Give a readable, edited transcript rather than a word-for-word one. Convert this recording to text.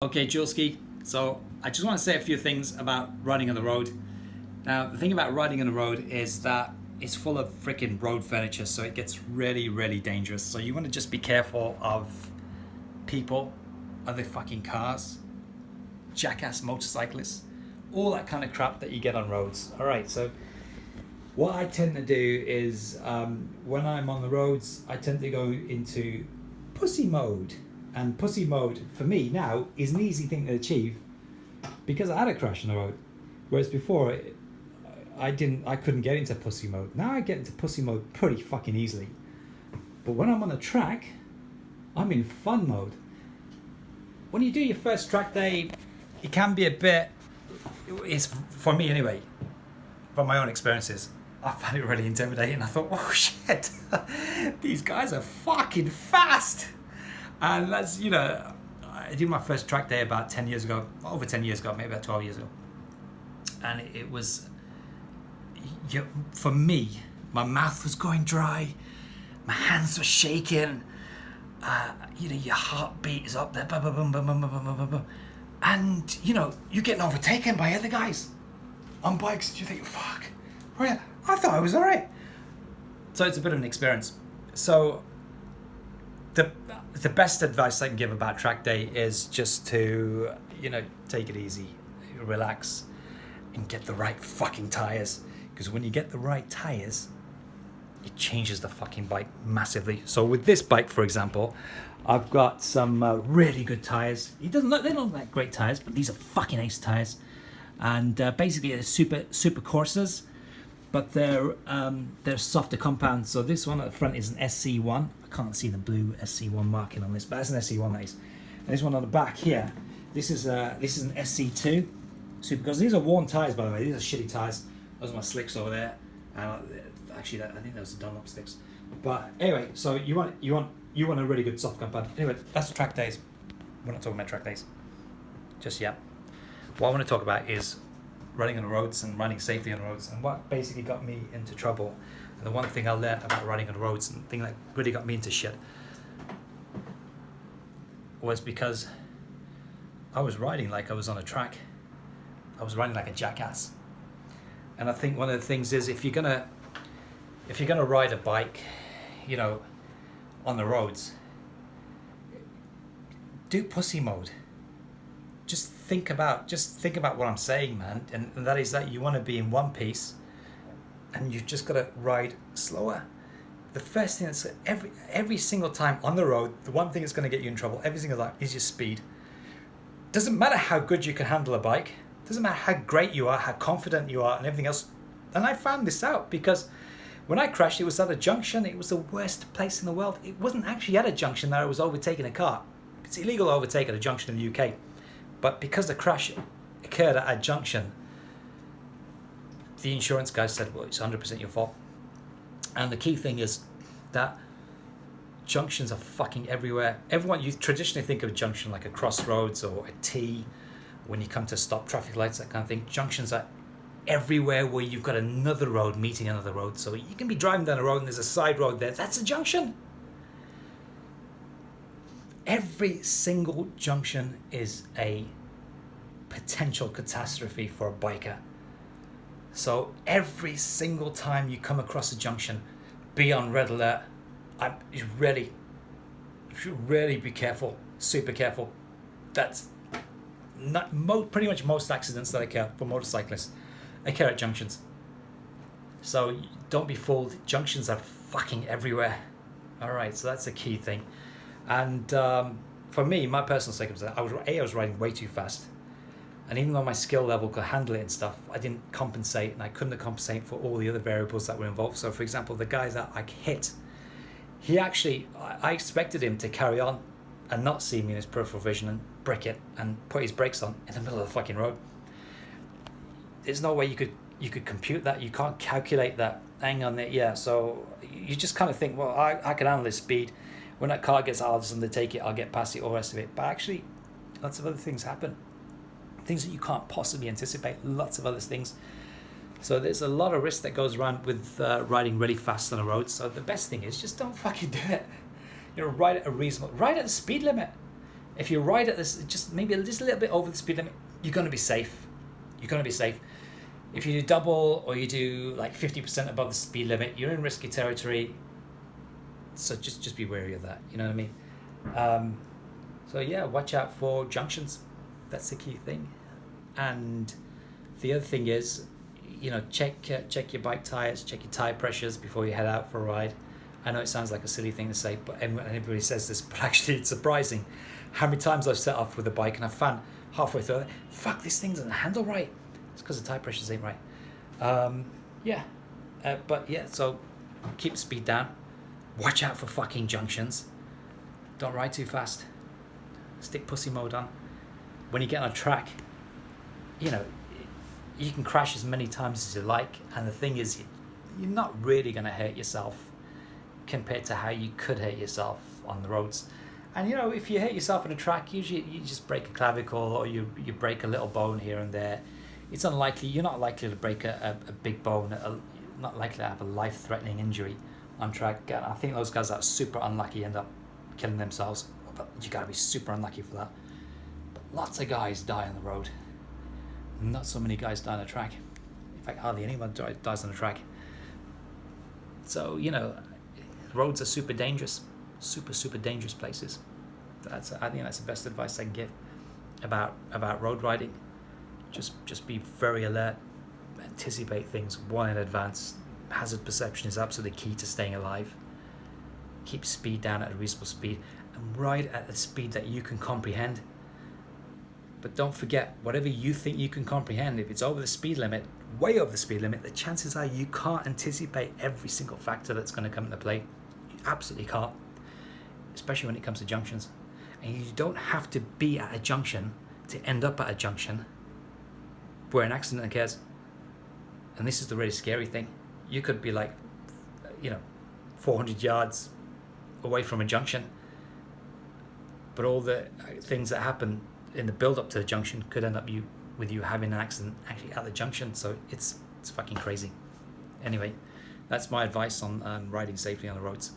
Okay, Julski. So I just want to say a few things about riding on the road. Now, the thing about riding on the road is that it's full of freaking road furniture, so it gets really, really dangerous. So you want to just be careful of people, other fucking cars, jackass motorcyclists, all that kind of crap that you get on roads. All right, so what I tend to do is when I'm on the roads, I tend to go into pussy mode. And pussy mode for me now is an easy thing to achieve because I had a crash on the road, whereas before I couldn't get into pussy mode. Now I get into pussy mode pretty fucking easily. But when I'm on a track, I'm in fun mode. When you do your first track day, it can be a bit. It's for me anyway. From my own experiences, I found it really intimidating. I thought, oh shit, these guys are fucking fast. And that's, I did my first track day about 10 years ago, over 10 years ago, maybe about 12 years ago. And it was, for me, my mouth was going dry, my hands were shaking, your heartbeat is up there, bum, bum, bum, bum, bum, bum, bum, bum, bum. And, you're getting overtaken by other guys on bikes. You think, fuck, I thought I was all right. So it's a bit of an experience. So the best advice I can give about track day is just to, take it easy, relax, and get the right fucking tires. Because when you get the right tires, it changes the fucking bike massively. So with this bike, for example, I've got some really good tires. They don't look like great tires, but these are fucking ace tires. And basically they're super Corsas, but they're softer compounds. So this one at the front is an SC1. I can't see the blue SC1 marking on this, but that's an SC1 that is. And this one on the back here, this is an SC2. Super, because these are worn tires, by the way. These are shitty tires. Those are my slicks over there. Actually, I think those are Dunlop sticks. But anyway, so you want a really good soft compound. Anyway, that's the track days. We're not talking about track days just yet. What I want to talk about is running on the roads and running safely on the roads, and what basically got me into trouble. And the one thing I learned about riding on the roads, and the thing that really got me into shit, was because I was riding like I was on a track. I was riding like a jackass. And I think one of the things is if you're gonna ride a bike, on the roads, do pussy mode. Just think about what I'm saying, man, and that is that you want to be in one piece, and you've just got to ride slower. The first thing that's every single time on the road, the one thing that's going to get you in trouble every single time is your speed. Doesn't matter how good you can handle a bike, doesn't matter how great you are, how confident you are, and everything else. And I found this out because when I crashed, it was at a junction. It was the worst place in the world. It wasn't actually at a junction that I was overtaking a car. It's illegal to overtake at a junction in the UK. But because the crash occurred at a junction, the insurance guy said, well, it's 100% your fault. And the key thing is that junctions are fucking everywhere. Everyone, you traditionally think of a junction like a crossroads or a T, when you come to stop traffic lights, that kind of thing. Junctions are everywhere where you've got another road meeting another road. So you can be driving down a road and there's a side road there. That's a junction. Every single junction is a potential catastrophe for a biker. So every single time you come across a junction, be on red alert. You should really be careful, super careful. That's not pretty much most accidents that occur for motorcyclists occur at junctions. So don't be fooled. Junctions are fucking everywhere. All right, so that's a key thing. And for me, my personal circumstance, I was riding way too fast. And even though my skill level could handle it and stuff, I didn't compensate, and I couldn't compensate for all the other variables that were involved. So for example, the guy that I hit, I expected him to carry on and not see me in his peripheral vision and brick it and put his brakes on in the middle of the fucking road. There's no way you could compute that. You can't calculate that. Hang on there. Yeah, so you just kind of think, well, I can handle this speed. When that car gets out, I'll just undertake it, I'll get past it, all the rest of it. But actually, lots of other things happen. Things that you can't possibly anticipate, lots of other things. So there's a lot of risk that goes around with riding really fast on the road. So the best thing is just don't fucking do it. Ride at the speed limit. If you ride at this, just maybe just a little bit over the speed limit, you're going to be safe. You're going to be safe. If you do double or you do like 50% above the speed limit, you're in risky territory. So just be wary of that. You know what I mean? So yeah, watch out for junctions. That's the key thing. And the other thing is, you know, check your bike tires, check your tire pressures before you head out for a ride. I know it sounds like a silly thing to say, but everybody says this, but actually it's surprising how many times I've set off with a bike and I've found halfway through, fuck, this thing doesn't handle right. It's because the tire pressures ain't right. But yeah, so keep the speed down. Watch out for fucking junctions. Don't ride too fast. Stick pussy mode on. When you get on a track, you know, you can crash as many times as you like, and the thing is, you're not really going to hurt yourself compared to how you could hurt yourself on the roads. And you know, if you hurt yourself on a track, usually you just break a clavicle or you break a little bone here and there. It's unlikely, you're not likely to break a big bone, not likely to have a life-threatening injury on track. And I think those guys that are super unlucky end up killing themselves, but you gotta be super unlucky for that. But lots of guys die on the road. Not so many guys die on a track. In fact, hardly anyone dies on a track. So, you know, roads are super dangerous. Super dangerous places. I think that's the best advice I can give about road riding. Just be very alert. Anticipate things well in advance. Hazard perception is absolutely key to staying alive. Keep speed down at a reasonable speed and ride at the speed that you can comprehend. But don't forget, whatever you think you can comprehend, if it's over the speed limit, way over the speed limit, the chances are you can't anticipate every single factor that's going to come into play. You absolutely can't, especially when it comes to junctions. And you don't have to be at a junction to end up at a junction where an accident occurs. And this is the really scary thing. You could be like, 400 yards away from a junction, but all the things that happen in the build up to the junction could end up with you having an accident actually at the junction. So it's fucking crazy. Anyway, that's my advice on riding safely on the roads.